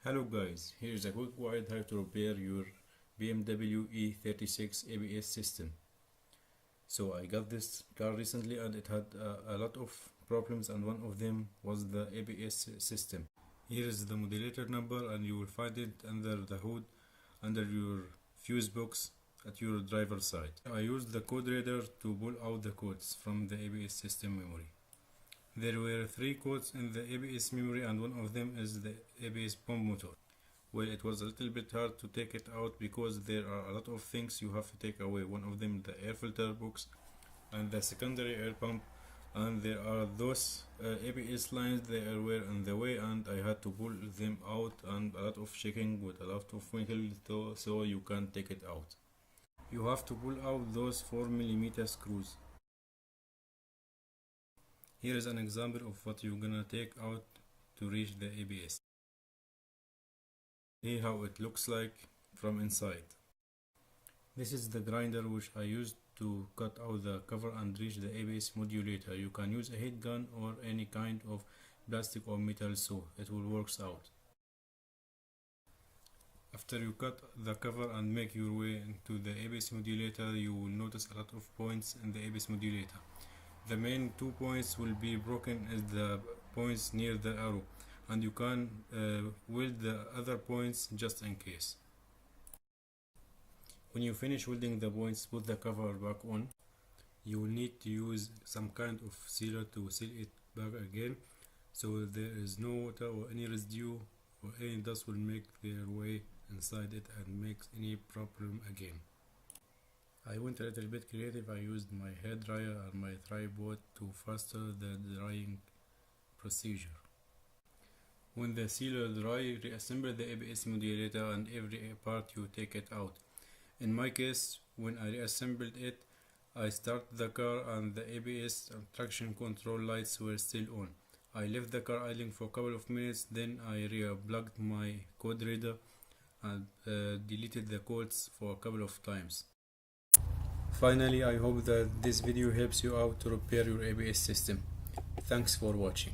Hello guys, here is a quick guide how to repair your BMW E36 ABS system. So I got this car recently and it had a lot of problems, and one of them was the ABS system. Here is the modulator number and you will find it under the hood, under your fuse box at your driver's side. I used the code reader to pull out the codes from the ABS system memory. There were 3 codes in the ABS memory and one of them is the ABS pump motor. Well, it was a little bit hard to take it out because there are a lot of things you have to take away. One of them the air filter box and the secondary air pump, and there are those ABS lines that were in the way and I had to pull them out, and a lot of shaking with a lot of wiggle so you can take it out. You have to pull out those 4mm screws. Here is an example of what you're gonna take out to reach the ABS. See how it looks like from inside. This is the grinder which I used to cut out the cover and reach the ABS modulator. You can use a heat gun or any kind of plastic or metal saw, it will work out. After you cut the cover and make your way into the ABS modulator, you will notice a lot of points in the ABS modulator. The main 2 points will be broken as the points near the arrow, and you can weld the other points just in case. When you finish welding the points, put the cover back on. You will need to use some kind of sealer to seal it back again, so there is no water or any residue or any dust will make their way inside it and make any problem again. I went a little bit creative. I used my hair dryer and my tripod to faster the drying procedure. When the sealer dry, reassemble the ABS modulator and every part you take it out. In my case, when I reassembled it, I started the car and the ABS and traction control lights were still on. I left the car idling for a couple of minutes, then I re-plugged my code reader and deleted the codes for a couple of times. Finally, I hope that this video helps you out to repair your ABS system. Thanks for watching.